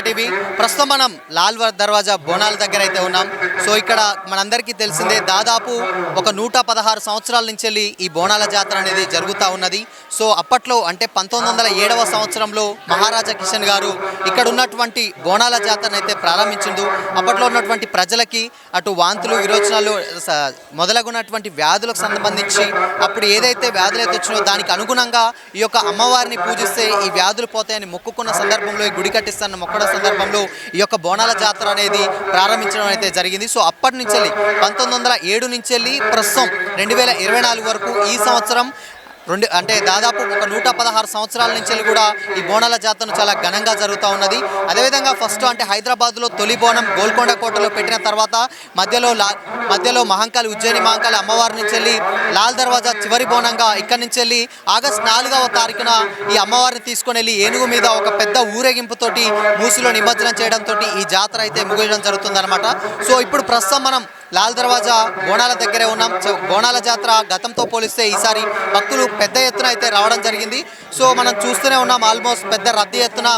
TV. ప్రస్తుతం మనం లాల్ దర్వాజా బోనాల దగ్గర అయితే ఉన్నాం. సో ఇక్కడ మనందరికీ తెలిసిందే, దాదాపు ఒక 116 సంవత్సరాల నుంచి వెళ్ళి ఈ బోనాల జాతర అనేది జరుగుతూ ఉన్నది. సో అప్పట్లో అంటే 1907వ సంవత్సరంలో మహారాజా కిషన్ గారు ఇక్కడ ఉన్నటువంటి బోనాల జాతరను అయితే ప్రారంభించిండు. అప్పట్లో ఉన్నటువంటి ప్రజలకి అటు వాంతులు విరోచనాలు మొదలగున్నటువంటి వ్యాధులకు సంబంధించి అప్పుడు ఏదైతే వ్యాధులు అయితే వచ్చినాయో దానికి అనుగుణంగా ఈ యొక్క అమ్మవారిని పూజిస్తే ఈ వ్యాధులు పోతాయని మొక్కుకున్న సందర్భంలో, ఈ గుడి కట్టిస్తున్న మొక్కడ సందర్భంలో ఈ యొక్క బోనాల జాతర అనేది ప్రారంభించడం అయితే జరిగింది. సో అప్పటి నుంచి 1907 నుంచి వెళ్ళి ప్రస్తుతం 2024 వరకు ఈ సంవత్సరం అంటే దాదాపు ఒక 116 సంవత్సరాల నుంచి కూడా ఈ బోనాల జాతరను చాలా ఘనంగా జరుగుతూ ఉన్నది. అదేవిధంగా ఫస్ట్ అంటే హైదరాబాద్లో తొలి బోనం గోల్కొండ కోటలో పెట్టిన తర్వాత మధ్యలో మహంకాళి, ఉజ్జయిని మహంకాళి అమ్మవారి నుంచి వెళ్ళి లాల్ దర్వాజా చివరి బోనంగా ఇక్కడి నుంచి వెళ్ళి ఆగస్టు 4వ తారీఖున ఈ అమ్మవారిని తీసుకొని వెళ్ళి ఏనుగు మీద ఒక పెద్ద ఊరేగింపుతోటి మూసిలో నిమజ్జనం చేయడంతో ఈ జాతర అయితే ముగియడం జరుగుతుందన్నమాట. సో ఇప్పుడు ప్రస్తుతం మనం లాల్ దర్వాజా బోనాల దగ్గరే ఉన్నాం. బోనాల జాతర గతంతో పోలిస్తే ఈసారి భక్తులు పెద్ద ఎత్తున అయితే రావడం జరిగింది. సో మనం చూస్తూనే ఉన్నాం, ఆల్మోస్ట్ పెద్ద రద్దీ ఎత్తున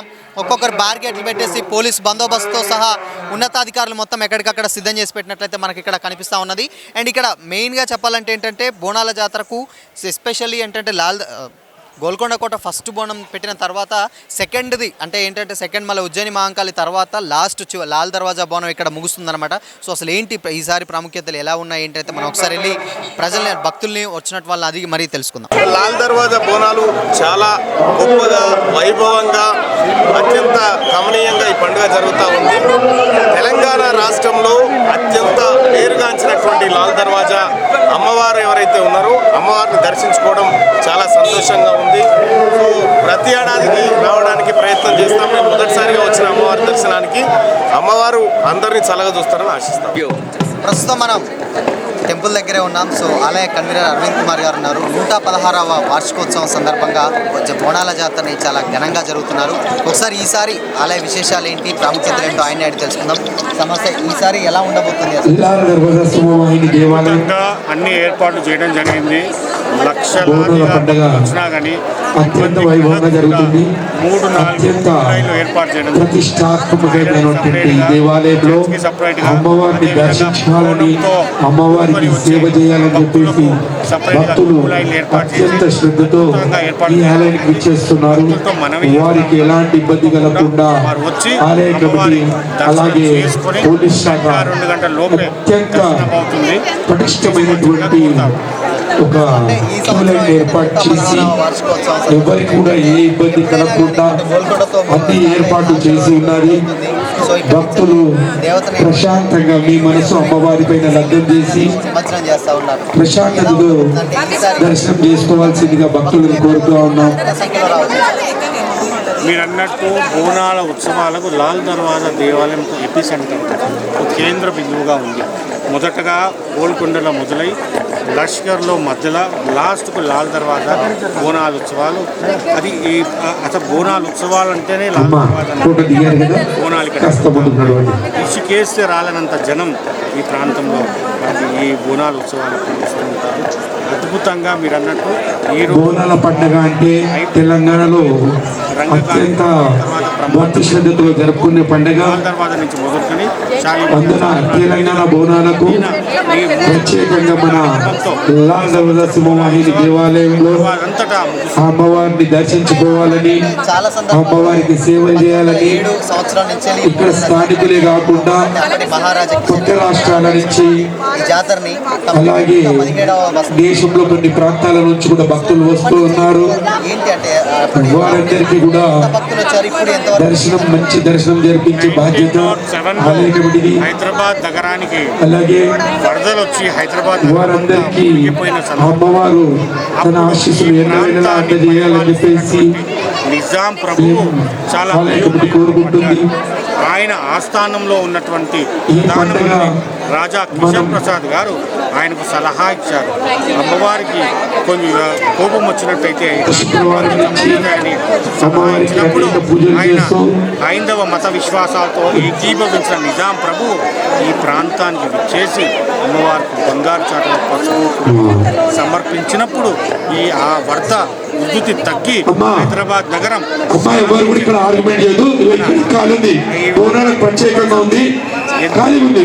ఒక్కొక్కరు బ్యారికేడ్లు పెట్టేసి పోలీస్ బందోబస్తుతో సహా ఉన్నతాధికారులు మొత్తం ఎక్కడికక్కడ సిద్ధం చేసి పెట్టినట్లయితే మనకి ఇక్కడ కనిపిస్తూ ఉన్నది. అండ్ ఇక్కడ మెయిన్గా చెప్పాలంటే ఏంటంటే బోనాల జాతరకు ఎస్పెషల్లీ ఏంటంటే గోల్కొండ కోట ఫస్ట్ బోనం పెట్టిన తర్వాత సెకండ్ది అంటే ఏంటంటే సెకండ్ మళ్ళీ ఉజ్జయిని మహంకాళి తర్వాత లాస్ట్ లాల్ దర్వాజా బోనం ఇక్కడ ముగుస్తుందన్నమాట. సో అసలు ఏంటి ఈసారి ప్రాముఖ్యతలు ఎలా ఉన్నాయి ఏంటంటే మనం ఒకసారి వెళ్ళి ప్రజల్ని, భక్తుల్ని వచ్చినట్టు వాళ్ళని అది మరీ తెలుసుకుందాం. లాల్ దర్వాజా బోనాలు చాలా గొప్పగా, వైభవంగా, అత్యంత కమనీయంగా ఈ పండుగ జరుగుతూ ఉంది. తెలంగాణ రాష్ట్రంలో అత్యంత పేరుగాంచినటువంటి లాల్ దర్వాజా అమ్మవారు ఎవరైతే ఉన్నారో అమ్మవారిని దర్శించుకోవడం చాలా సంతోషంగా ఉంది. సో ప్రతి ఏడాదికి రావడానికి ప్రయత్నం చేస్తాం. మేము మొదటిసారిగా వచ్చిన అమ్మవారి దర్శనానికి అమ్మవారు అందరినీ చల్లగా చూస్తారని ఆశిస్తాం. ప్రస్తుతం మనం టెంపుల్ దగ్గరే ఉన్నాం. సో ఆలయ కన్వీనర్ అరవింద్ కుమార్ గారు ఉన్నారు. 116వ వార్షికోత్సవం సందర్భంగా బోనాల జాతరని చాలా ఘనంగా జరుగుతున్నారు. ఒకసారి ఈసారి ఆలయ విశేషాలు ఏంటి, ప్రాముఖ్యతలు ఏంటో ఆయన అడిగి తెలుసుకుందాం. సమస్య ఈసారి ఎలా ఉండబోతుంది? అన్ని ఏర్పాట్లు చేయడం జరిగింది. లక్షలాదిగా వచ్చినా కానీ అత్యంత వైభవంగా జరుగుతుంది. 3-4 ఏర్పాటు చేయడం ప్రతిష్టాత్మకమైనటువంటి దేవాలయంలో అమ్మవారిని దర్శించాలని, అమ్మవారికి సేవ చేయాలని చెప్పేసి భక్తులు అత్యంత శ్రద్ధతో ఈ ఆలయానికి విచ్చేస్తున్నారు. వారికి ఎలాంటి ఇబ్బంది కలగకుండా ఆలయ కమిటీ అలాగే పోలీస్ శాఖ అత్యంత పటిష్టమైనటువంటి ఒక ఏర్పాటు చేసి ఎవరికి కూడా ఏ ఇబ్బంది కలగకుండా అన్ని ఏర్పాటు చేసి ఉన్నది. భక్తులు ప్రశాంతంగా మీ మనసు అమ్మవారి పైన లగ్నం చేసి ప్రశాంతతతో దర్శనం చేసుకోవాల్సిందిగా భక్తులను కోరుతూ ఉన్నాం. మీరు అన్నట్టు బోనాల ఉత్సవాలకు లాల్ దర్వాజా దేవాలయం ఎపి సెంటర్ కేంద్ర బిందువుగా ఉంది. మొదటగా గోల్కొండలో మొదలై లష్కర్లో మధ్యలో లాస్ట్కు లాల్ దర్వాజా బోనాల ఉత్సవాలు. అది అసలు బోనాల ఉత్సవాలు అంటేనే లాల్ దర్వాజా బోనాలు ఇక్కడ ఇసుకేస్తే రాలనంత జనం ఈ ప్రాంతంలో ఈ బోనాల ఉత్సవాలు నిర్వహిస్తుంటారు. అద్భుతంగా మీరు అన్నట్టు ఈ బోనాల పండుగ అంటే తెలంగాణలో అత్యంత భక్తి శ్రద్ధతో జరుపుకునే పండుగ. నుంచి మొదలుకొని అందున తెలంగాణ బోనాలకు ప్రత్యేకంగా మన లాల్ దర్వాజా సింహవాహిని దేవాలయంలో అమ్మవారిని దర్శించుకోవాలని, అమ్మవారికి సేవ చేయాలని ఇక్కడ స్థానికులే కాకుండా కొత్త రాష్ట్రాల నుంచి అలాగే దేశంలో కొన్ని ప్రాంతాల నుంచి కూడా భక్తులు వస్తూ ఉన్నారు. వారందరికీ కూడా దర్శనం, మంచి దర్శనం జరిపించే బాధ్యత ఆలయ కమిటీది. హైదరాబాద్ నగరానికి అలాగే వరదలు వచ్చి హైదరాబాద్ వారందరికీ అమ్మవారు తన ఆశీస్సులు ఎన్నో అందజేయాలని చెప్పేసి నిజాం ప్రభు చాలా కోరుకుంటుంది. ఆయన ఆస్థానంలో ఉన్నటువంటి రాజా కిషన్ ప్రసాద్ గారు ఆయనకు సలహా ఇచ్చారు. అమ్మవారికి కొంచెం కోపం వచ్చినట్టయితే సలహా ఇచ్చినప్పుడు ఆయన హైందవ మత విశ్వాసాలతో ఏకీభవించిన నిజాం ప్రభు ఈ ప్రాంతానికి విచ్చేసి అమ్మవారికి బంగారు చాటల పసుపు సమర్పించినప్పుడు ఆ వరద ఉధృతి తగ్గి హైదరాబాద్ నగరం అమ్మాయి ఎవరు కూడా ఇక్కడ ఆర్గ్యుమెంట్ చేయదు. ఇక్కడ కాలుంది బోనాలకు ప్రత్యేకంగా ఉంది, ఖాళీ ఉంది.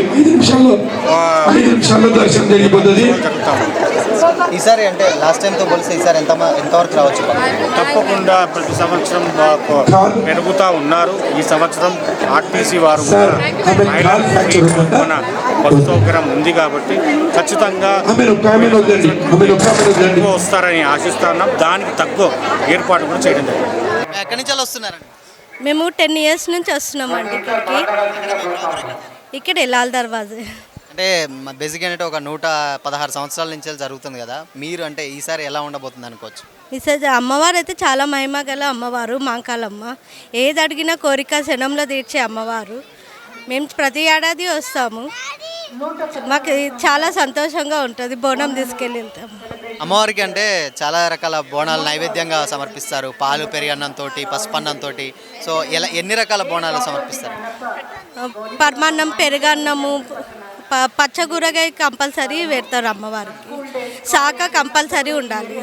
5 నిమిషాల్లో దర్శనం జరిగిపోతుంది. ఈసారి అంటే లాస్ట్ టైంతో పోలిస్తే ఈసారి ఎంతవరకు రావచ్చు? తప్పకుండా ప్రతి సంవత్సరం పెరుగుతూ ఉన్నారు. ఈ సంవత్సరం ఆర్టీసీ వారు సార్, మన బస్సు సౌకర్యం ఉంది కాబట్టి ఖచ్చితంగా ఎక్కువ వస్తారని ఆశిస్తున్నాం. దానికి తక్కువ ఏర్పాటు కూడా చేయడం జరిగింది. ఎక్కడి నుంచి వస్తున్నారండి? మేము 10 years నుంచి వస్తున్నామండి ఇక్కడికి. ఇక్కడే లాల్ దర్వాజా. అంటే బేసిక్గా అంటే ఒక 116 సంవత్సరాల నుంచి జరుగుతుంది కదా, మీరు అంటే ఈసారి ఎలా ఉండబోతుంది అనుకోవచ్చు? ఈసారి అమ్మవారు అయితే చాలా మహిమ గల అమ్మవారు, మాంకాలమ్మ. ఏది అడిగినా కోరిక క్షణంలో తీర్చే అమ్మవారు. మేము ప్రతి ఏడాది వస్తాము. మాకు చాలా సంతోషంగా ఉంటుంది. బోనం తీసుకెళ్ళి వెళ్తాము. అమ్మవారికి అంటే చాలా రకాల బోనాలు నైవేద్యంగా సమర్పిస్తారు. పాలు పెరుగన్నంతో, పసుపన్నంతో. సో ఎన్ని రకాల బోనాలు సమర్పిస్తారు? పరమాన్నం, పెరుగన్నము, పచ్చగూరగాయ కంపల్సరీ పెడతారు అమ్మవారికి. శాఖ కంపల్సరీ ఉండాలి.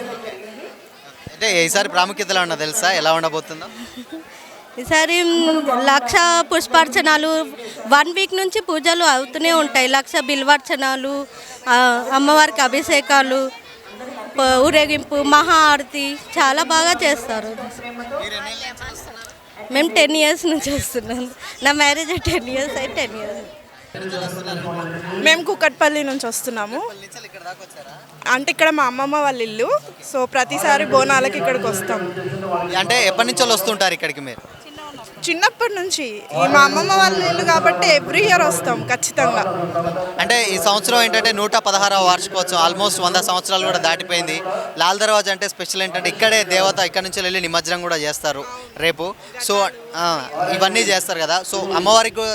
అంటే ఈసారి ప్రాముఖ్యతలు ఏమన్నా తెలుసా, ఎలా ఉండబోతుందో? ఈసారి 1,00,000 పుష్పార్చనాలు 1 week నుంచి పూజలు అవుతూనే ఉంటాయి. 1,00,000 బిల్వార్చనాలు, అమ్మవారికి అభిషేకాలు, ఊరేగింపు, మహా ఆరతి చాలా బాగా చేస్తారు. మేము 10 years నుంచి వస్తున్నాం. నా మ్యారేజ్ 10 years అయి 10 years. మేము కుకట్పల్లి నుంచి వస్తున్నాము. అంటే ఇక్కడ మా అమ్మమ్మ వాళ్ళ ఇల్లు. సో ప్రతిసారి బోనాలకి ఇక్కడికి వస్తాము. అంటే ఎప్పటి నుంచో వస్తుంటారు ఇక్కడికి మీరు? చిన్నప్పటి నుంచి. మా అమ్మమ్మ వాళ్ళ ఇల్లు కాబట్టి ఎవ్రీ ఇయర్ వస్తాం ఖచ్చితంగా. అంటే ఈ సంవత్సరం ఏంటంటే 116వ వార్షికోత్సవం, ఆల్మోస్ట్ 100 సంవత్సరాలు కూడా దాటిపోయింది. లాల్ దర్వాజా అంటే స్పెషల్ ఏంటంటే ఇక్కడే దేవత ఇక్కడ నుంచి వెళ్ళి నిమజ్జనం కూడా చేస్తారు రేపు. సో ఇవన్నీ చేస్తారు కదా. సో అమ్మవారికి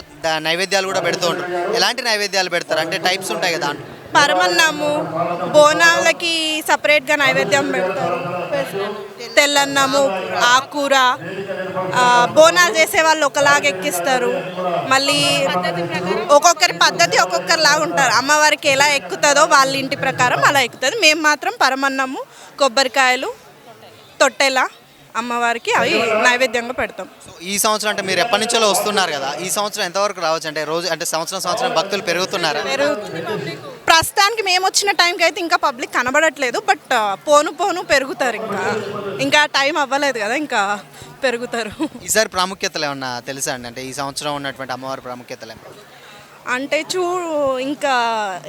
నైవేద్యాలు కూడా పెడుతూ ఉంటారు. ఎలాంటి నైవేద్యాలు పెడతారు అంటే టైప్స్ ఉంటాయి కదా? పరమన్నము, బోనాలకి సపరేట్గా నైవేద్యం పెడతారు. తెల్లన్నము, ఆకుకూర, బోనాలు చేసే వాళ్ళు ఒకలాగా ఎక్కిస్తారు. మళ్ళీ ఒక్కొక్కరి పద్ధతి ఒక్కొక్కరిలాగా ఉంటారు. అమ్మవారికి ఎలా ఎక్కుతుందో వాళ్ళ ఇంటి ప్రకారం అలా ఎక్కుతుంది. మేము మాత్రం పరమన్నము, కొబ్బరికాయలు, తొట్టెల అమ్మవారికి అవి నైవేద్యంగా పెడతాం. ఈ సంవత్సరం అంటే మీరు ఎప్పటి నుంచో వస్తున్నారు కదా, ఈ సంవత్సరం ఎంతవరకు రావచ్చు? అంటే రోజు అంటే సంవత్సరం భక్తులు పెరుగుతున్నారా? ప్రస్తుతానికి మేము వచ్చిన టైంకి అయితే ఇంకా పబ్లిక్ కనబడట్లేదు. బట్ పోను పెరుగుతారు. ఇంకా టైం అవ్వలేదు కదా, ఇంకా పెరుగుతారు. ఈసారి ప్రాముఖ్యతలు ఏమన్నా తెలుసా అండి? అంటే ఈ సంవత్సరం ఉన్నటువంటి అమ్మవారి ప్రాముఖ్యతలు అంటే ఇంకా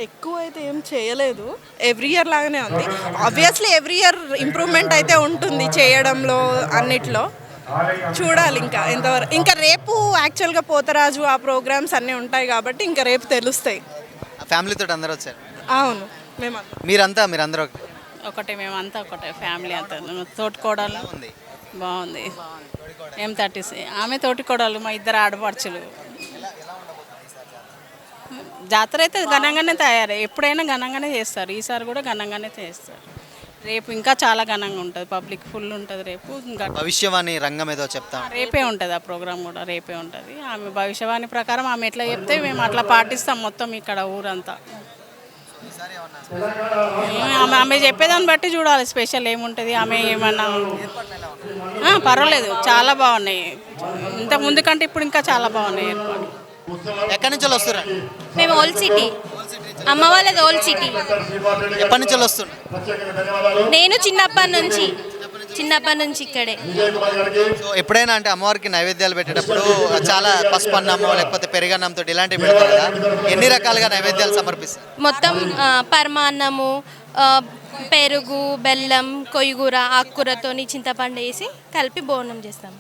ఎక్కువ అయితే ఏం చేయలేదు. ఎవ్రీ ఇయర్ లాగానే ఉంది. ఆబ్వియస్లీ ఎవ్రీ ఇయర్ ఇంప్రూవ్మెంట్ అయితే ఉంటుంది చేయడంలో, అన్నిట్లో. చూడాలి ఇంకా ఎంతవరకు. ఇంకా రేపు యాక్చువల్గా పోతరాజు ఆ ప్రోగ్రామ్స్ అన్నీ ఉంటాయి కాబట్టి ఇంకా రేపు తెలుస్తాయి. ఫ్యామిలీతో అందరూ వచ్చారు? అవును, మీరందరూ ఒకటే, మేమంతా ఒకటే ఫ్యామిలీ అంతా. తోటికోడలు ఉంది, బాగుంది. M30 ఆమె తోటికోడలు, మా ఇద్దరు ఆడపడుచులు. జాతర అయితే ఘనంగానే తయారై, ఎప్పుడైనా ఘనంగానే చేస్తారు. ఈసారి కూడా ఘనంగానే చేస్తారు. రేపు ఇంకా చాలా ఘనంగా ఉంటుంది. పబ్లిక్ ఫుల్ ఉంటుంది రేపు. ఇంకా భవిష్యవాణి రంగం ఏదో చెప్తాం, రేపే ఉంటుంది. ఆ ప్రోగ్రామ్ కూడా రేపే ఉంటుంది. ఆమె భవిష్యవాణి ప్రకారం ఆమె ఎట్లా చెప్తే మేము అట్లా పాటిస్తాం మొత్తం ఇక్కడ ఊరంతా. ఆమె చెప్పేదాన్ని బట్టి చూడాలి స్పెషల్ ఏముంటుంది. ఆమె ఏమన్నా పర్వాలేదు, చాలా బాగున్నాయి. ఇంతకు ముందు కంటే ఇప్పుడు ఇంకా చాలా బాగున్నాయి ఏర్పాటు. ఎక్కడి నుంచి వస్తున్నారు? మేము ఓల్డ్ సిటీ, అమ్మ వాళ్ళది ఓల్డ్ సిటీ. ఎప్పటి నుంచి వస్తున్నారు? నేను చిన్నప్పటి నుంచి ఇక్కడే. సో ఎప్పుడైనా అంటే అమ్మవారికి నైవేద్యాలు పెట్టేటప్పుడు చాలా పసుపు అన్నము లేకపోతే పెరుగన్నంతో ఇలాంటివి పెడతారు కదా, ఎన్ని రకాలుగా నైవేద్యాలు సమర్పిస్తారు? మొత్తం పరమాన్నము, పెరుగు, బెల్లం, కొయ్యూర, ఆకుకూరతోని చింతపండు వేసి కలిపి బోనం చేస్తాం.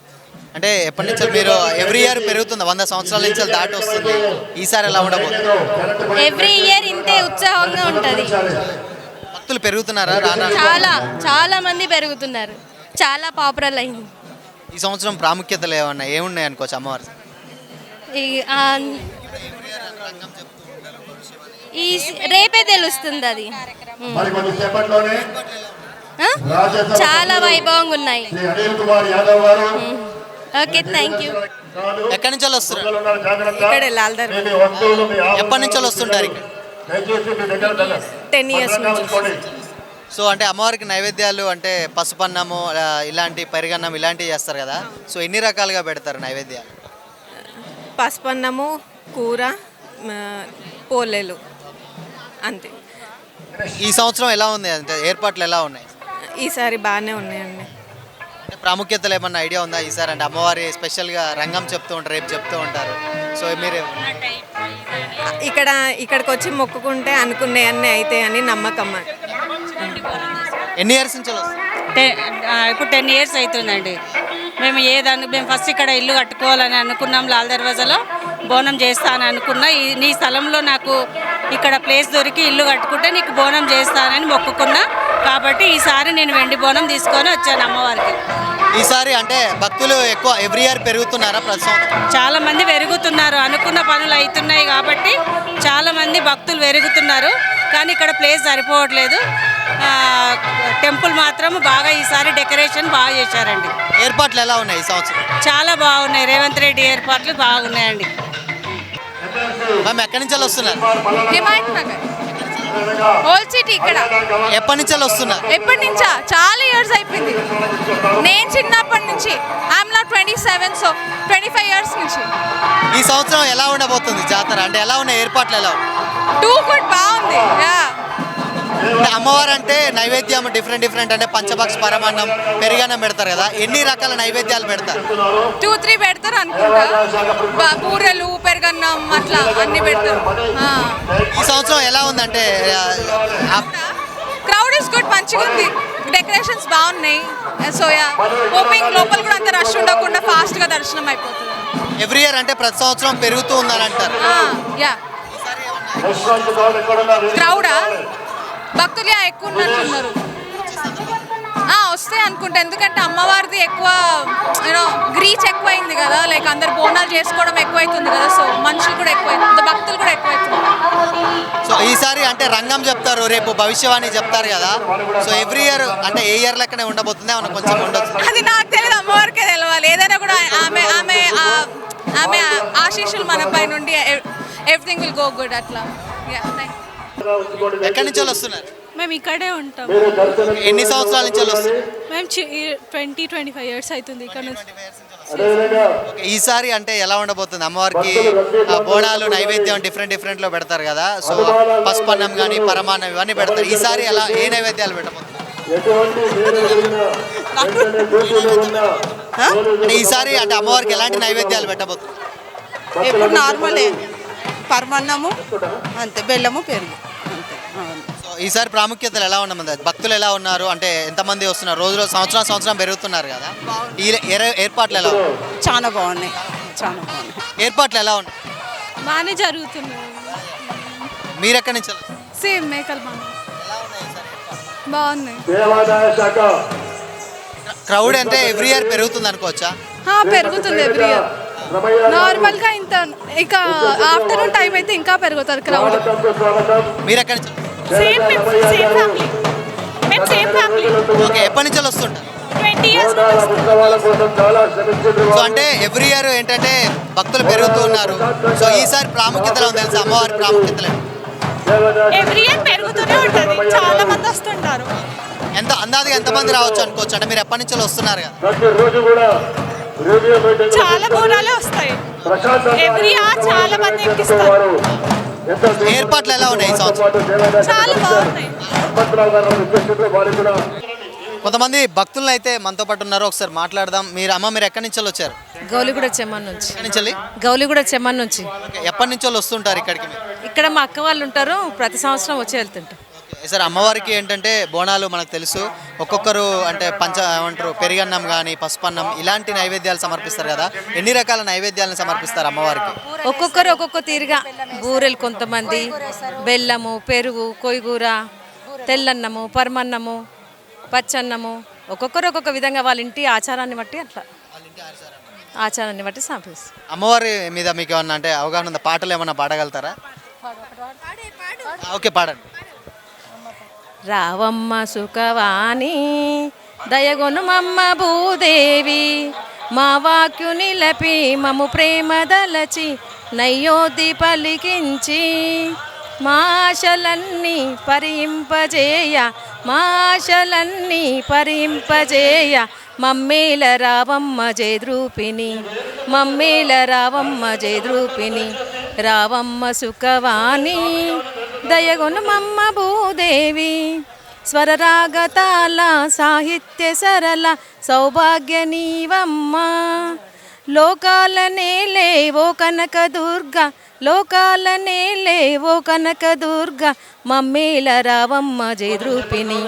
అంటే ఎప్పటి నుంచి మీరు ఎవ్రీ ఇయర్ పెరుగుతుంది? 100 సంవత్సరాల నుంచి దాటి వస్తుంది. ఈసారి ఎలా ఉండబోతుంది? ఎవ్రీ ఇయర్ ఇంతే ఉత్సాహంగా ఉంటుంది. భక్తులు పెరుగుతున్నారా? చాలా మంది పెరుగుతున్నారు. చాలా పాపులర్ అయింది. ఈ సంవత్సరం ప్రాముఖ్యతలు ఏమున్నాయి అనుకోవచ్చు అమ్మవారి? రేపే తెలుస్తుంది అది. చాలా వైభవంగా ఉన్నాయి. Okay, thank you. ఎక్కడి నుంచి వస్తున్నారు? ఇక్కడే లాల్ దర్వాజా. ఎప్పటి నుంచి వస్తుంటారు ఇక్కడ? 10 years నుంచి. సో అంటే అమ్మవారికి నైవేద్యాలు అంటే పసుపన్నము ఇలాంటి పెరుగన్నం ఇలాంటివి చేస్తారు కదా, సో ఎన్ని రకాలుగా పెడతారు నైవేద్యాలు? పసుపన్నము, కూర, పోలేలు అంతే. ఈ సంవత్సరం ఎలా ఉంది అంటే ఏర్పాట్లు ఎలా ఉన్నాయి? ఈసారి బాగానే ఉన్నాయండి. అంటే ప్రాముఖ్యతలు ఏమన్నా ఐడియా ఉందా ఈసారి? అంటే అమ్మవారి స్పెషల్గా రంగం చెప్తూ ఉంటారు, రేపు చెప్తూ ఉంటారు. సో మీరు ఇక్కడికి వచ్చి మొక్కుకుంటే అనుకునేవన్నీ అవుతాయి అని నమ్మకం. ఎన్ని ఇయర్స్ నుంచి వస్తుంది? ఇప్పుడు 10 years అవుతుందండి. మేము మేము ఫస్ట్ ఇక్కడ ఇల్లు కట్టుకోవాలని అనుకున్నాం. లాల్ దర్వాజాలో బోనం చేస్తానని అనుకున్నా. నీ స్థలంలో నాకు ఇక్కడ ప్లేస్ దొరికి ఇల్లు కట్టుకుంటే నీకు బోనం చేస్తానని మొక్కుకున్నా. కాబట్టి ఈసారి నేను వెండి బోనం తీసుకొని వచ్చాను అమ్మవారికి. ఈసారి అంటే భక్తులు ఎక్కువ ఎవ్రీ ఇయర్ పెరుగుతున్నారా? ప్రతి సంవత్సరం చాలా మంది పెరుగుతున్నారు. అనుకున్న పనులు అవుతున్నాయి కాబట్టి చాలా మంది భక్తులు పెరుగుతున్నారు. కానీ ఇక్కడ ప్లేస్ సరిపోవట్లేదు. టెంపుల్ మాత్రం బాగా ఈసారి డెకరేషన్ బాగా చేశారండి. ఏర్పాట్లు ఎలా ఉన్నాయి ఈ సంవత్సరం? చాలా బాగున్నాయి. రేవంత్ రెడ్డి ఏర్పాట్లు బాగున్నాయండి. మేము ఎక్కడి నుంచి వస్తున్నారు? Himayat Nagar old city. ఇక్కడ ఎప్పటి నుంచి వస్తున్నారు? ఎప్పటి నుంచా? చాలా ఇయర్స్ అయిపోయింది. నేను చిన్నప్పటి నుంచి. ఐఎమ్ నాట్ 27, సో 25 years నుంచి. ఈ సంవత్సరం ఎలా ఉండబోతుంది జాతర? అంటే ఎలా ఉన్నాయి ఏర్పాట్లు? ఎలా టూ గుడ్, బాగుంది. అంటే అమ్మవారు అంటే నైవేద్యం డిఫరెంట్ అంటే పంచభక్ష పరమాన్నం పెరుగన్నం పెడతారు కదా, ఎన్ని రకాల నైవేద్యాలు పెడతారు? 2-3 పెడతారు అనుకుంటా. బూరెలు, పెరుగన్నం అట్లా అన్ని పెడతారు. ఈ సంవత్సరం ఎలా ఉందంటే క్రౌడ్ ఇస్ గుడ్, మంచిగా ఉంది. డెకరేషన్స్ బాగున్నాయి. సో హోపింగ్ లోపల కూడా అంత రష్ ఉండకుండా ఫాస్ట్గా దర్శనం అయిపోతుంది. ఎవ్రీ ఇయర్ అంటే ప్రతి సంవత్సరం పెరుగుతూ ఉందని అంటారు. యా, క్రౌడా భక్తులు ఎక్కువ ఉన్నట్టున్నారు. వస్తాయి అనుకుంటా. ఎందుకంటే అమ్మవారిది ఎక్కువ రీచ్ ఎక్కువైంది కదా, లైక్ అందరు బోనాలు చేసుకోవడం ఎక్కువైతుంది కదా. సో మనుషులు కూడా ఎక్కువైతుంది, భక్తులు కూడా ఎక్కువైతున్నారు. సో ఈసారి అంటే రంగం చెప్తారు, రేపు భవిష్యవాణి చెప్తారు కదా. సో ఎవ్రీ ఇయర్ అంటే ఏ ఇయర్ లెక్కనే ఉండబోతుంది ఏమన్నా కొంచెం ఉండొచ్చు? అది నాకు తెలియదు, అమ్మవారికే తెలవాలి. ఏదైనా కూడా ఆమె ఆమె ఆమె ఆశీస్సులు మన పై నుండి ఎవ్రీథింగ్ విల్ గో గుడ్ అట్లా. ఎక్కడి నుంచి వస్తున్నారు? మేము ఇక్కడే ఉంటాం. ఎన్ని సంవత్సరాల నుంచి వస్తున్నారు? మేము 20-25 years అవుతుంది ఇక్కడ నుంచి. ఈసారి అంటే ఎలా ఉండబోతుంది? అమ్మవారికి బోనాలు నైవేద్యం డిఫరెంట్ లో పెడతారు కదా. సో పసుపన్నం కానీ పరమాన్నం ఇవన్నీ పెడతారు. ఈసారి ఎలా ఏ నైవేద్యాలు పెట్టబోతున్నారు? ఈసారి అంటే అమ్మవారికి ఎలాంటి నైవేద్యాలు పెట్టబోతున్నారు? ఎప్పుడు నార్మలే, పరమాన్నము అంతే, బెల్లము, పెరుగు అంతే. సో ఈసారి ప్రాముఖ్యతలు ఎలా ఉన్నది? భక్తులు ఎలా ఉన్నారు? అంటే ఎంతమంది వస్తున్నారు? రోజు సంవత్సరం పెరుగుతున్నారు కదా. ఈ ఏర్పాట్లు ఎలా ఉన్నాయి? చాలా బాగున్నాయి, చాలా బాగున్నాయి. ఏర్పాట్లు ఎలా ఉన్నాయి? బాగానే జరుగుతున్నాయి. మీరు ఎక్కడి నుంచి? సేమ్ మేకల్ బాగున్నాయి. క్రౌడ్ అంటే ఎవ్రీ ఇయర్ పెరుగుతుంది అనుకోవచ్చా? పెరుగుతుంది ఎవ్రీ ఇయర్. నార్మల్గా ఇంత, ఇక ఆఫ్టర్నూన్ టైం అయితే ఇంకా పెరుగుతుంది క్రౌడ్. మీరు ఎక్కడి నుంచి? Same family. ఓకే, ఎప్పటి నుంచి వస్తుంటారు? 20 years. సో అంటే ఎవ్రీ ఇయర్ ఏంటంటే భక్తులు పెరుగుతూ ఉన్నారు. సో ఈసారి ప్రాముఖ్యతలు ఉంది తెలుసా? అమ్మవారి ప్రాముఖ్యతలు ఎవ్రీ ఇయర్ పెరుగుతూనే ఉంటుంది. చాలా మంది వస్తుంటారు. అందాదిగా ఎంతమంది రావచ్చు అనుకోవచ్చు? అంటే మీరు ఎప్పటి నుంచి వస్తున్నారు కదా. చాలా బోనాలే వస్తాయి ఎవ్రీ ఇయర్. చాలా మంది ఎక్కిస్తారు. ఏర్పాట్లు ఎలా ఉన్నాయి ఈ సంవత్సరం? చాలా బాగున్నాయి. కొంతమంది భక్తులను అయితే మనతో పాటు ఉన్నారు, ఒకసారి మాట్లాడదాం. మీరు ఎక్కడి నుంచి వచ్చారు? గౌలిగూడ చెమ్మన్ నుంచి. ఎక్కడి నుంచి? గౌలిగూడ చెమ్మన్ నుంచి. ఎప్పటి నుంచి వస్తుంటారు ఇక్కడికి? ఇక్కడ మా అక్క వాళ్ళు ఉంటారు, ప్రతి సంవత్సరం వచ్చి వెళ్తుంటారు. సార్, అమ్మవారికి ఏంటంటే బోనాలు మనకు తెలుసు, ఒక్కొక్కరు అంటే ఏమంటారు పెరుగన్నం కానీ పసుపన్నం ఇలాంటి నైవేద్యాలు సమర్పిస్తారు కదా. ఎన్ని రకాల నైవేద్యాలను సమర్పిస్తారు అమ్మవారికి? ఒక్కొక్కరు ఒక్కొక్క తీరుగా. బూరెలు కొంతమంది, బెల్లము, పెరుగు, కొయ్యూర, తెల్లన్నము, పరమన్నము, పచ్చన్నము, ఒక్కొక్కరు ఒక్కొక్క విధంగా వాళ్ళ ఇంటి ఆచారాన్ని బట్టి అట్లా సమర్పిస్తారు. అమ్మవారి మీద మీకు ఏమన్నా అంటే అవగాహన ఉందా? పాటలు ఏమన్నా పాడగలుగుతారా? ఓకే, పాడండి. రావమ్మ సుఖవాణి దయగొనుమమ్మ భూదేవి, మా వాక్యు నిలపి మము ప్రేమ దలచి నయ్యోది పలికించి, మా ఆశలన్నీ పరింపజేయ మా ఆశలన్నీ పరింపజేయ మమ్మేల రావమ్మ జయద్రూపిణి మమ్మేల రావమ్మ జయద్రూపిణి రావమ్మ సుఖవాణి దయగొను మమ్మ భూదేవి స్వరరాగతాల సాహిత్య సరళ సౌభాగ్య నీవమ్మ లోకాలనే లేవో కనక దుర్గ లోకాలనే లేవో కనక దుర్గ మమ్మేల రావమ్మ జయద్రూపిణి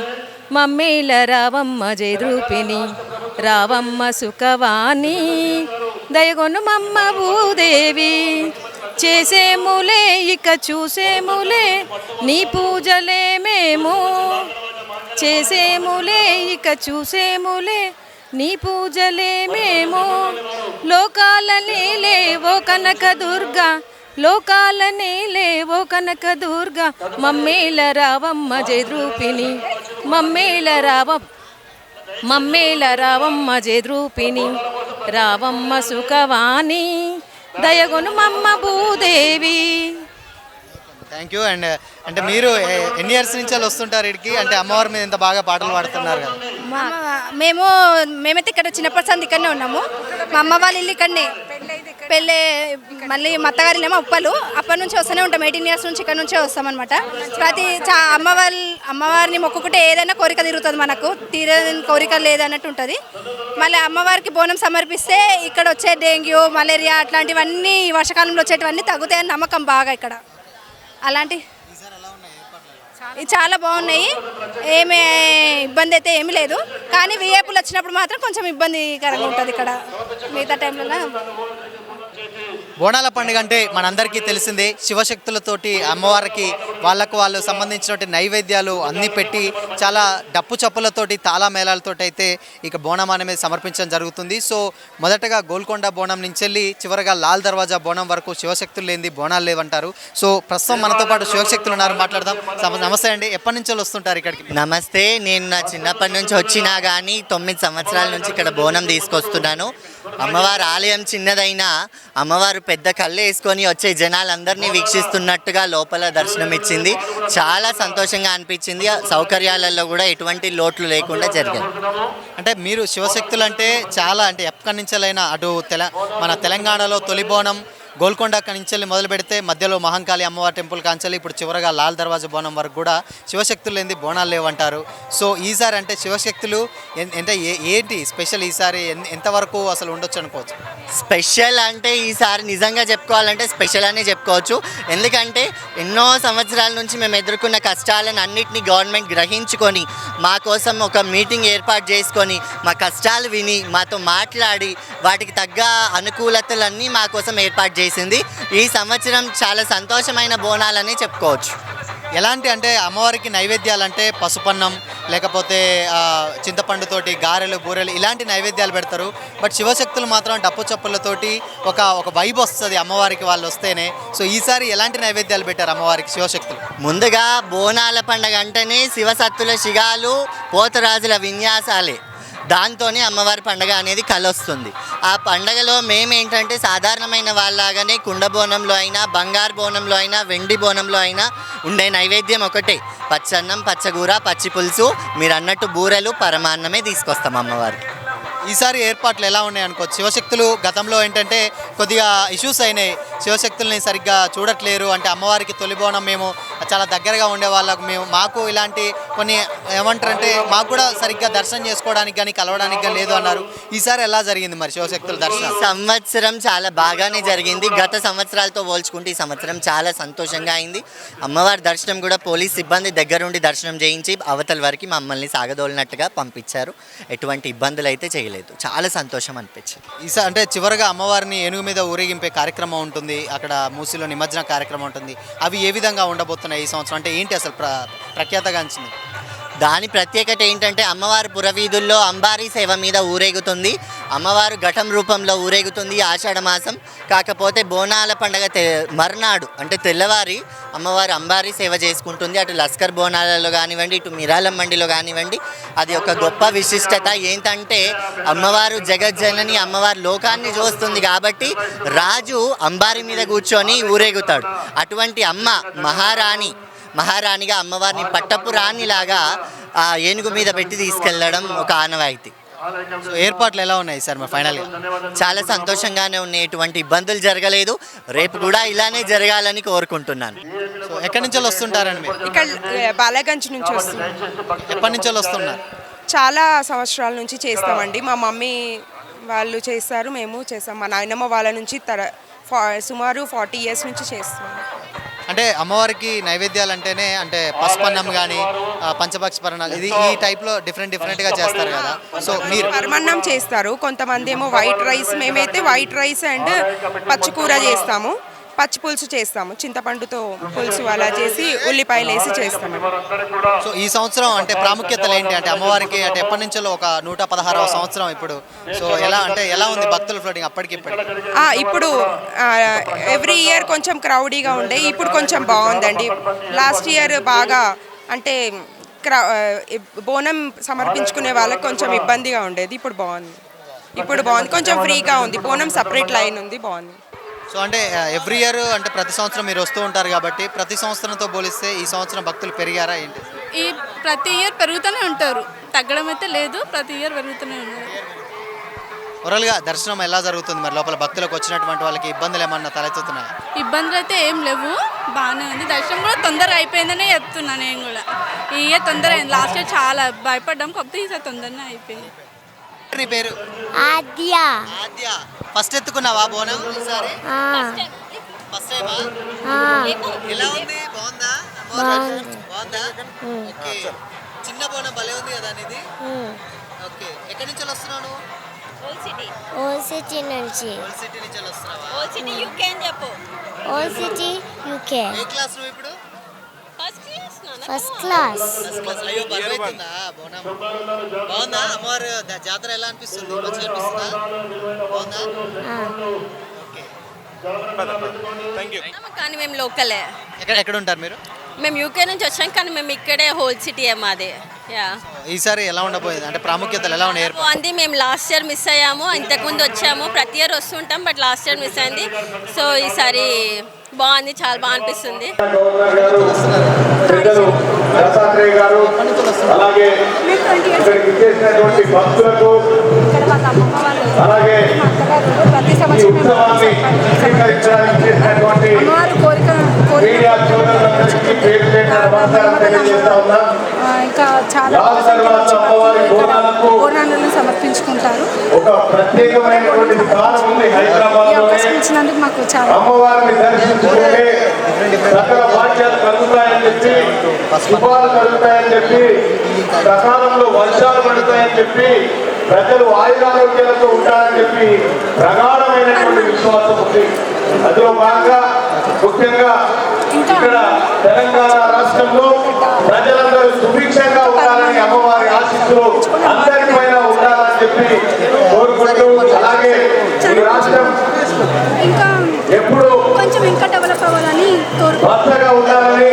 మమ్మేల రావమ్మ జయద్రూపిణి రావమ్మ సుఖవాణి దయగొను మమ్మ భూదేవి చేసేములే ఇక చూసేములే నీ పూజలే మేము చేసేములే ఇక చూసేములే నీ పూజలే మేము లోకాలనే లేవో కనక దుర్గ లోకాలనే లేవో కనక దుర్గ మమ్మేల రావమ్మ జయద్రూపిణి మమ్మేల రావమ్మ జయద్రూపిణి రావమ్మ సుఖవాణి దయగొను మమ్మ భూదేవి. Thank you. అండ్ అంటే మీరు ఎన్ని ఇయర్స్ నుంచి వస్తుంటారు ఇక్కడికి? అంటే అమ్మవారి మీద ఎంత బాగా పాటలు పాడుతున్నారు కదా. మేమైతే ఇక్కడ చిన్నప్పటి సంది ఇక్కడనే ఉన్నాము. మా అమ్మ వాళ్ళ ఇల్లు ఇక్కడనే, పెళ్ళి మళ్ళీ మా అత్తగారినేమో ఉప్పలు. అప్పటి నుంచి వస్తూనే ఉంటాం, 18 ఇయర్స్ నుంచి ఇక్కడ నుంచే వస్తామన్నమాట. ప్రతి అమ్మవారిని మొక్కుకుంటే ఏదైనా కోరిక తీరుతుంది, మనకు తీరని కోరిక లేదన్నట్టు ఉంటుంది. మళ్ళీ అమ్మవారికి బోనం సమర్పిస్తే ఇక్కడ వచ్చే డెంగ్యూ మలేరియా అట్లాంటివన్నీ వర్షాకాలంలో వచ్చేటివన్నీ తగ్గుతాయని నమ్మకం బాగా ఇక్కడ. అలాంటి చాలా బాగున్నాయి, ఏమీ ఇబ్బంది అయితే ఏమీ లేదు. కానీ విఐపీలు వచ్చినప్పుడు మాత్రం కొంచెం ఇబ్బందికరంగా ఉంటుంది ఇక్కడ. మిగతా టైంలో బోనాల పండుగ అంటే మనందరికీ తెలిసిందే, శివశక్తులతోటి అమ్మవారికి వాళ్ళు సంబంధించినటువంటి నైవేద్యాలు అన్నీ పెట్టి చాలా డప్పు చప్పులతోటి తాళా మేళాలతోటి అయితే ఇక బోనం అనేది సమర్పించడం జరుగుతుంది. సో మొదటగా గోల్కొండ బోనం నుంచి వెళ్ళి చివరగా లాల్ దర్వాజా బోనం వరకు శివశక్తులు లేనిది బోనాలు లేవంటారు. సో ప్రస్తుతం మనతో పాటు శివశక్తులు ఉన్నారు, మాట్లాడదాం. నమస్తే అండి, ఎప్పటి నుంచి వస్తుంటారు ఇక్కడికి? నమస్తే, నేను నా చిన్నప్పటి నుంచి వచ్చినా కానీ 9 సంవత్సరాల నుంచి ఇక్కడ బోనం తీసుకొస్తున్నాను. అమ్మవారి ఆలయం చిన్నదైనా అమ్మవారు పెద్ద కళ్ళు వేసుకొని వచ్చే జనాలందరినీ వీక్షిస్తున్నట్టుగా లోపల దర్శనం ఇచ్చింది. చాలా సంతోషంగా అనిపించింది. సౌకర్యాలలో కూడా ఎటువంటి లోట్లు లేకుండా జరిగింది. అంటే మీరు శివశక్తులు అంటే చాలా అంటే ఎప్పటి నుంచెలైనా అటు మన తెలంగాణలో తొలి బోనం గోల్కొండ కంచెల్లి మొదలు పెడితే మధ్యలో మహంకాళి అమ్మవారి టెంపుల్ కాంచెల్లి ఇప్పుడు చివరగా లాల్ దర్వాజా బోనం వరకు కూడా శివశక్తులు లేని బోనాలు లేవంటారు. సో ఈసారి అంటే శివశక్తులు అంటే ఏంటి స్పెషల్ ఈసారి, ఎంతవరకు అసలు ఉండొచ్చు అనుకోవచ్చు? స్పెషల్ అంటే ఈసారి నిజంగా చెప్పుకోవాలంటే స్పెషల్ అనే చెప్పుకోవచ్చు. ఎందుకంటే ఎన్నో సంవత్సరాల నుంచి మేము ఎదుర్కొన్న కష్టాలను అన్నింటినీ గవర్నమెంట్ గ్రహించుకొని మా కోసం ఒక మీటింగ్ ఏర్పాటు చేసుకొని మా కష్టాలు విని మాతో మాట్లాడి వాటికి తగ్గ అనుకూలతలన్నీ మా కోసం ఏర్పాటు చేసింది. ఈ సంవత్సరం చాలా సంతోషమైన బోనాలని చెప్పుకోవచ్చు. ఎలాంటి అంటే అమ్మవారికి నైవేద్యాలు అంటే పసుపన్నం లేకపోతే చింతపండుతోటి గారెలు బూరెలు ఇలాంటి నైవేద్యాలు పెడతారు. బట్ శివశక్తులు మాత్రం డప్పు చప్పులతోటి ఒక వైబ్ వస్తుంది అమ్మవారికి వాళ్ళు వస్తేనే. సో ఈసారి ఎలాంటి నైవేద్యాలు పెట్టారు అమ్మవారికి శివశక్తులు? ముందుగా బోనాల పండుగ అంటేనే శివసత్తుల శిగాలు పోతరాజుల విన్యాసాలే, దాంతోనే అమ్మవారి పండుగ అనేది కలొస్తుంది. ఆ పండుగలో మేమేంటంటే సాధారణమైన వాళ్ళలాగానే కుండ బోనంలో అయినా బంగారు బోనంలో అయినా వెండి బోనంలో అయినా ఉండే నైవేద్యం ఒకటే, పచ్చన్నం పచ్చగూర పచ్చి పులుసు, మీరు అన్నట్టు బూరెలు పరమాన్నమే తీసుకొస్తాం అమ్మవారికి. ఈసారి ఏర్పాట్లు ఎలా ఉన్నాయి అనుకోవచ్చు? శివశక్తులు గతంలో ఏంటంటే కొద్దిగా ఇష్యూస్ అయినాయి, శివశక్తుల్ని సరిగ్గా చూడట్లేరు అంటే అమ్మవారికి తొలి బోనం మేము చాలా దగ్గరగా ఉండే వాళ్ళకు మాకు ఇలాంటి కొన్ని ఏమంటారంటే మాకు కూడా సరిగ్గా దర్శనం చేసుకోవడానికి కానీ కలవడానికి కానీ లేదు అన్నారు. ఈసారి ఎలా జరిగింది మరి శివశక్తుల దర్శనం? సంవత్సరం చాలా బాగానే జరిగింది. గత సంవత్సరాలతో పోల్చుకుంటే ఈ సంవత్సరం చాలా సంతోషంగా అయింది. అమ్మవారి దర్శనం కూడా పోలీస్ సిబ్బంది దగ్గరుండి దర్శనం చేయించి అవతల వరకు మమ్మల్ని సాగదోలినట్టుగా పంపించారు. ఎటువంటి ఇబ్బందులు అయితే చేయలేదు. చాలా సంతోషం అనిపించింది. ఈసారి అంటే చివరగా అమ్మవారిని ఏనుగు మీద ఊరేగింపే కార్యక్రమం ఉంటుంది, అక్కడ మూసిలో నిమజ్జన కార్యక్రమం ఉంటుంది. అవి ఏ విధంగా ఉండబోతున్నాయి ఈ సంవత్సరం? అంటే ఏంటి అసలు ప్రఖ్యాతగాంచింది? దాని ప్రత్యేకత ఏంటంటే అమ్మవారు పురవీధుల్లో అంబారీ సేవ మీద ఊరేగుతుంది. అమ్మవారు ఘటం రూపంలో ఊరేగుతుంది ఆషాఢ మాసం. కాకపోతే బోనాల పండుగ మర్నాడు అంటే తెల్లవారి అమ్మవారు అంబారీ సేవ చేసుకుంటుంది. అటు లస్కర్ బోనాలలో కానివ్వండి, ఇటు మిరాలం మండిలో కానివ్వండి. అది ఒక గొప్ప విశిష్టత. ఏంటంటే అమ్మవారు జగజ్జనని, అమ్మవారు లోకాన్ని చూస్తుంది కాబట్టి రాజు అంబారీ మీద కూర్చొని ఊరేగుతాడు. అటువంటి అమ్మ మహారాణి మహారాణిగా అమ్మవారిని పట్టపు రాణిలాగా ఆ ఏనుగు మీద పెట్టి తీసుకెళ్లడం ఒక ఆనవాయితీ. సో ఏర్పాట్లు ఎలా ఉన్నాయి సార్ మరి ఫైనల్గా? చాలా సంతోషంగానే ఉన్నాయి, ఎటువంటి ఇబ్బందులు జరగలేదు. రేపు కూడా ఇలానే జరగాలని కోరుకుంటున్నాను. సో ఎక్కడి నుంచి వస్తుంటారండి మీరు? ఇక్కడ బాలాగంజ్ నుంచి వస్తుంది. ఎప్పటి నుంచి వస్తున్నారు? చాలా సంవత్సరాల నుంచి చేస్తామండి. మా మమ్మీ వాళ్ళు చేస్తారు, మేము చేస్తాం. మా నాయనమ్మ వాళ్ళ నుంచి సుమారు 40 years నుంచి చేస్తాం. అంటే అమ్మవారికి నైవేద్యాలు అంటేనే అంటే పసుపన్నం కానీ పంచభక్ష పరణాలు ఇది ఈ టైప్లో డిఫరెంట్గా చేస్తారు కదా. సో మీరు పరమన్నం చేస్తారు, కొంతమంది ఏమో వైట్ రైస్. మేమైతే వైట్ రైస్ అండ్ పచ్చికూర చేస్తాము, పచ్చి పులుసు చేస్తాము, చింతపండుతో పులుసు అలా చేసి ఉల్లిపాయలు వేసి చేస్తాము. సో ఈ సంవత్సరం అంటే ప్రాముఖ్యతలు ఏంటి అంటే అమ్మవారికి అంటే ఎప్పటి నుంచో ఒక 116వ సంవత్సరం ఇప్పుడు. సో ఎలా ఉంది భక్తుల ఫ్లోటింగ్ అప్పటికి ఇప్పుడు ఎవ్రీ ఇయర్ కొంచెం క్రౌడీగా ఉండే, ఇప్పుడు కొంచెం బాగుందండి. లాస్ట్ ఇయర్ బాగా అంటే బోనం సమర్పించుకునే వాళ్ళకి కొంచెం ఇబ్బందిగా ఉండేది, ఇప్పుడు బాగుంది, కొంచెం ఫ్రీగా ఉంది. బోనం సపరేట్ లైన్ ఉంది, బాగుంది. సో అంటే ఎవ్రీ ఇయర్ అంటే ప్రతి సంవత్సరం మీరు వస్తూ ఉంటారు కాబట్టి ప్రతి సంవత్సరంతో పోలిస్తే ఈ సంవత్సరం భక్తులు పెరిగారా ఏంటి? ఈ ప్రతి ఇయర్ పెరుగుతూనే ఉంటారు, తగ్గడం అయితే లేదు, ప్రతి ఇయర్ పెరుగుతూనే ఉన్నారు. ఓవరాల్గా దర్శనం ఎలా జరుగుతుంది మరి? లోపల భక్తులకు వచ్చినటువంటి వాళ్ళకి ఇబ్బందులు ఏమన్నా తలెత్తుతున్నాయి? ఇబ్బందులు అయితే ఏం లేవు, బాగానే ఉంది. దర్శనం కూడా తొందరగా అయిపోయిందనే చెప్తున్నాను నేను కూడా. ఈ ఇయర్ తొందర అయింది, లాస్ట్ ఇయర్ చాలా భయపడ్డాం, కాకపోతే ఈసారి తొందరనే అయిపోయింది. నీ పేరు? ఆద్య. ఫస్ట్ ఎత్తుకున్నావా బోనం ఈసారి? ఫస్ట్ టైమా? ఎలా ఉంది? బాగుందా? బాగుందా? ఓకే. చిన్న బోనం భలే ఉంది కదా ఇది. ఓకే. ఎక్కడి నుంచి వస్తున్నావు? ఓల్డ్ సిటీ నుంచి. ఓల్డ్ సిటీ నుంచి వస్తున్నావా? ఓల్డ్ సిటీ యూకే అని చెప్పు. Old city UK. ఏ క్లాస్ నువ్వు ఇప్పుడు? First class. అయ్యో బరువైతుందా బోనం? బాగుందా? అమ్మవారు జాతర ఎలా అనిపిస్తుంది? మంచిగా అనిపిస్తుందా? బాగుందా? కానీ మేము లోకలే. ఎక్కడ ఉంటారు మీరు? మేము యూకే నుంచి వచ్చాం, కానీ మేము ఇక్కడే హోల్ సిటీ మాది. ఈసారి ఎలా ఉండబోయేది అంటే ప్రాముఖ్యతలు ఎలా ఉన్నాయి? బాగుంది. మేము లాస్ట్ ఇయర్ మిస్ అయ్యాము, ఇంతకుముందు వచ్చాము, ప్రతి ఇయర్ వస్తుంటాం, బట్ లాస్ట్ ఇయర్ మిస్ అయింది. సో ఈసారి బాగుంది, చాలా బాగా అనిపిస్తుంది. అలాగే ఇక్కడికి చేసినటువంటి భక్తులకు అలాగే ఈ ఉత్సవాన్ని స్వీకరించడానికి చేసినటువంటి మీడియా సోదరులందరికీ పేరు పేరున నమస్కారం తెలియజేస్తా ఉన్నాం. ఇంకా చాలా బోనాలను సమర్పించుకుంటారు. ఒక ప్రత్యేకమైనటువంటి స్థానం ఉంది హైదరాబాద్. ఇచ్చినందుకు మాకు చాలా అమ్మవారిని దర్శించుకుంటే సకల భాగ్యాలు కలుగుతాయని చెప్పి, శుభాలు కలుగుతాయని చెప్పి, సకాలంలో వర్షాలు పడుతాయని చెప్పి, ప్రజలు ఆయురారోగ్యాలతో ఉంటారని చెప్పి ప్రగాఢమైనటువంటి విశ్వాసం ఉంది. అందులో భాగంగా ముఖ్యంగా ఇక్కడ తెలంగాణ రాష్ట్రంలో ప్రజలందరూ సుభిక్షంగా ఉండాలని అమ్మవారి ఆశీస్సులు అందరిపైన ఉండాలని చెప్పి కోరుకుంటూ, అలాగే ఈ రాష్ట్రం ఎప్పుడు కొంచెం ఇంకా డెవలప్ అవ్వాలని భద్రగా ఉండాలని,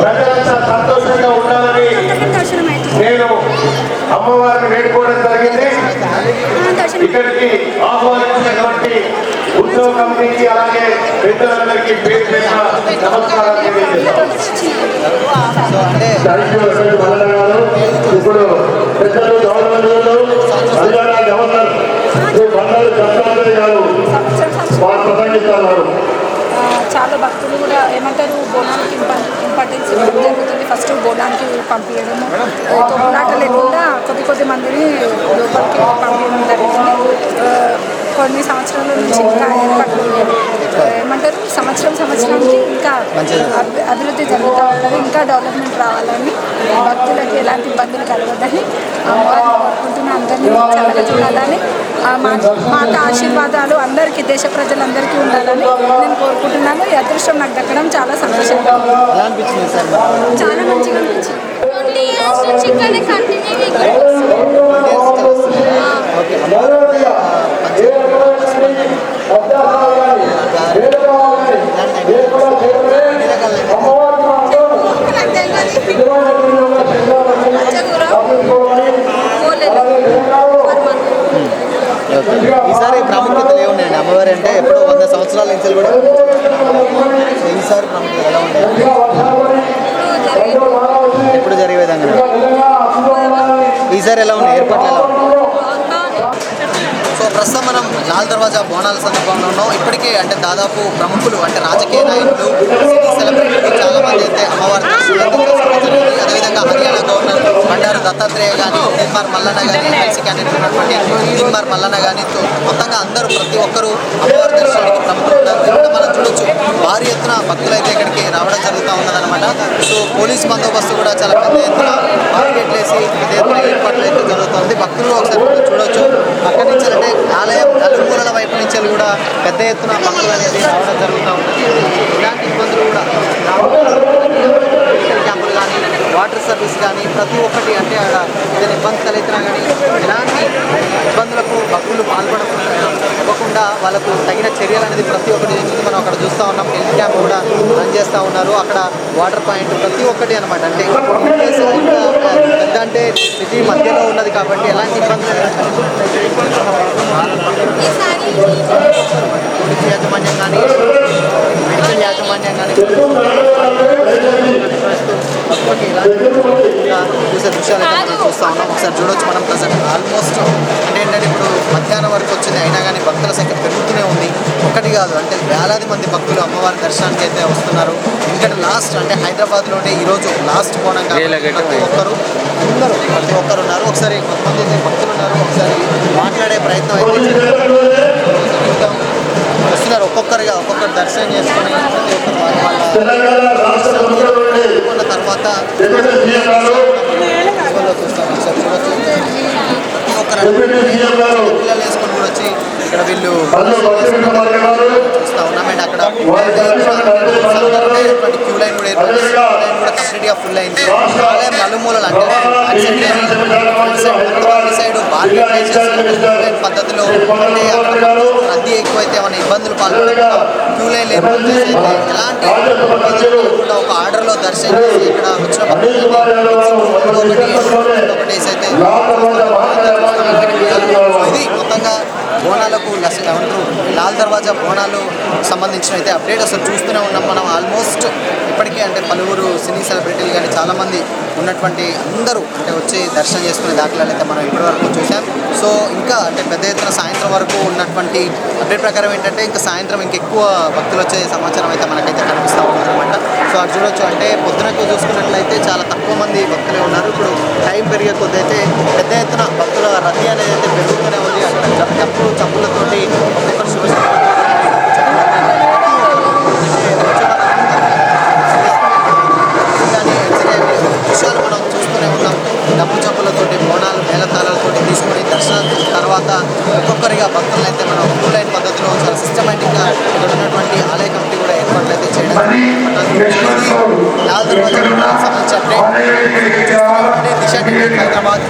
ప్రజలంతా సంతోషంగా ఉండాలని నేను అమ్మవారిని వేడుకోవడం జరిగింది. ఇక్కడికి ఆహ్వానించినటువంటి ఉత్సవ కమిటీకి అలాగే పెద్దలందరికీ పేరు పేరున నమస్కారం తెలియజేస్తాను. ఇప్పుడు పెద్దలు గవర్నమెంట్ గవర్నర్ బండారు చంద్రబాబు గారు వారు ప్రసంగిస్తున్నారు. చాలా భక్తులు కూడా ఏమంటారు బోనానికి ఇంపార్టెన్స్ ఇవ్వడం జరుగుతుంది. ఫస్ట్ బోనానికి పంపించడము, తొమ్మిలాట లేకుండా కొద్ది మందిని లోపలికి పంపించడం జరుగుతుంది. కొన్ని సంవత్సరాల నుంచి ఇంకా ఏర్పాట్లు ఏమంటారు సంవత్సరానికి ఇంకా అభివృద్ధి జరుగుతూ ఉంటుంది. ఇంకా డెవలప్మెంట్ రావాలని, భక్తులకి ఎలాంటి ఇబ్బందులు కలగదని అమ్మవారిని కోరుకుంటున్న అందరినీ చల్లగా చూడాలని, మాకు ఆశీర్వాదాలు అందరికీ దేశ ప్రజలందరికీ ఉండాలని నేను కోరుకుంటున్నాను. ఈ అదృష్టం నాకు దక్కడం చాలా సంతోషంగా చాలా మంచిగా అనిపించింది. ఈసారి ప్రాముఖ్యతలు ఏమున్నాయండి అమ్మవారి అంటే? ఎప్పుడో 100 సంవత్సరాల నుంచి కూడా ఈసారి ప్రాముఖ్యత ఎలా ఉన్నాయి? ఈసారి ఎలా ఉంది ఏర్పాట్లు ఎలా ఉంది? సో ప్రస్తుతం మనం లాల్ దర్వాజా బోనాల సందర్భంలో ఉన్నాం. ఇప్పటికే అంటే దాదాపు ప్రముఖులు అంటే రాజకీయ నాయకులు, సినీ సెలబ్రిటీలు చాలా మంది అయితే అమ్మవారి దర్శనానికి జరిగింది. అదేవిధంగా హర్యానా గవర్నర్ బండారు దత్తాత్రేయ కానీ, తీన్మార్ మల్లన్న కానీ, ఎమ్మెల్సీ క్యాండిడేట్ ఉన్నటువంటి తీన్మార్ మల్లన్న కానీ, మొత్తంగా అందరూ ప్రతి ఒక్కరూ అమ్మవారి దర్శనానికి ప్రముఖులు ఉన్నారు. ఇక్కడ మనం చూడొచ్చు భారీ ఎత్తున భక్తులు అయితే ఇక్కడికి రావడం జరుగుతూ ఉన్నదన్నమాట. సో పోలీస్ బందోబస్తు కూడా చాలా పెద్ద ఎత్తున బారికేట్లు వేసి పెద్ద ఎత్తున ఏర్పాట్లు అయితే జరుగుతుంది. భక్తులు ఒకసారి చూడొచ్చు, అక్కడి నుంచి అంటే ఆలయం నలుమూలల వైపు నుంచి కూడా పెద్ద ఎత్తున భక్తులు అనేది రావడం జరుగుతూ ఉంటుంది. ఇలాంటి ఇబ్బందులు కూడా మెడికల్ క్యాంపులు కానీ, వాటర్ సర్వీస్ కానీ ప్రతి ఒక్కటి అంటే అక్కడ ఏదైనా ఇబ్బంది తలెత్తినా కానీ ఎలాంటి ఇబ్బందులకు భక్తులు ఇవ్వకుండా వాళ్ళకు తగిన చర్యలు అనేది ప్రతి ఒక్కటి చేసింది మనం అక్కడ చూస్తూ ఉన్నాం. హెల్త్ క్యాంప్ కూడా రన్ చేస్తూ ఉన్నారు. అక్కడ వాటర్ పాయింట్ ప్రతి ఒక్కటి అనమాట. అంటే పెద్ద అంటే సిటీ మధ్యలో ఉన్నది కాబట్టి ఎలాంటి ఇబ్బందులు పోలీసు యాజమాన్యం కానీ, మెడికల్ యాజమాన్యం కానీ చూసే దృశ్యాలు అయితే మనం చూస్తూ ఉన్నాం. ఒకసారి చూడొచ్చు మనం ప్రజెంట్ ఆల్మోస్ట్ అంటే ఏంటంటే ఇప్పుడు మధ్యాహ్నం వరకు వచ్చింది, అయినా కానీ భక్తుల సంఖ్య పెరుగుతూనే ఉంది. ఒకటి కాదు అంటే వేలాది మంది భక్తులు అమ్మవారి దర్శనానికి అయితే వస్తున్నారు. ఇక్కడ లాస్ట్ అంటే హైదరాబాద్లోనే ఈరోజు లాస్ట్ బోనం కాబట్టి ప్రతి ఒక్కరు ఉన్నారు. ఒకసారి కొంతమంది అయితే భక్తులు ఉన్నారు, ఒకసారి మాట్లాడే ప్రయత్నం అయితే వస్తున్నారు. ఒక్కొక్కరు దర్శనం చేసుకొని ప్రతి ఒక్కరు వాళ్ళ తర్వాత చూస్తాం. ఒకసారి చూడొచ్చు ప్రతి ఒక్కరు పిల్లలు వేసుకొని కూడా వచ్చి ఇక్కడ వీళ్ళు చూస్తూ ఉన్నాం. అండ్ అక్కడ క్యూ లైన్ కూడా ఏర్పాటు కూడా కంప్లీట్గా ఫుల్ అయింది. ఆలయం నలుమూలలు అంటే సైడ్ బార్గెన్ పద్ధతిలో అంటే అక్కడ రద్దీ ఎక్కువైతే ఏమైనా ఇబ్బందులు పాల్గొనకుండా క్యూ లైన్లు ఏర్పాటు చేసి ఎలాంటి ఒక ఆర్డర్లో దర్శనం చేసి ఇక్కడ వచ్చిన ఒకటేసి అయితే ఇది మొత్తంగా బోనాలకు ఏమంటారు లాల్ దర్వాజా బోనాలు సంబంధించిన అయితే అప్డేట్ అసలు చూస్తూనే ఉన్నాం మనం. ఆల్మోస్ట్ ఇప్పటికే అంటే పలువురు సినీ సెలబ్రిటీలు కానీ చాలామంది ఉన్నటువంటి అందరూ అంటే వచ్చి దర్శనం చేసుకునే దాఖలాలు అయితే మనం ఇప్పటివరకు చూసాం. సో ఇంకా అంటే పెద్ద ఎత్తున సాయంత్రం వరకు ఉన్నటువంటి అప్డేట్ ప్రకారం ఏంటంటే ఇంకా సాయంత్రం ఇంకెక్కువ భక్తులు వచ్చే సమాచారం అయితే మనకైతే కనిపిస్తూ ఉందన్నమాట. సో అది చూడొచ్చు అంటే పొద్దునకు చూసుకున్నట్లయితే చాలా తక్కువ మంది భక్తులే ఉన్నారు. ఇప్పుడు టైం పెరిగే కొద్ది అయితే పెద్ద ఎత్తున భక్తుల రద్దీ అనేది అయితే పెరుగుతూనే ఉంది. అక్కడ చప్పులతోటి ఒక్కొక్కరు దృశ్యాలు మనం చూస్తూనే ఉన్నాం. డబ్బు చప్పులతోటి బోనాలు మేళతాళాలతోటి తీసుకొని దర్శనం తర్వాత ఒక్కొక్కరిగా భక్తులను అయితే మనం క్యూ లైన్ పద్ధతిలో చాలా సిస్టమేటిక్గా ఇక్కడ ఉన్నటువంటి ఆలయ కమిటీ కూడా ఏర్పాట్లు అయితే చేయడం లాల్ దర్వాజా సంబంధించిన అప్డేట్ దిశ హైదరాబాద్.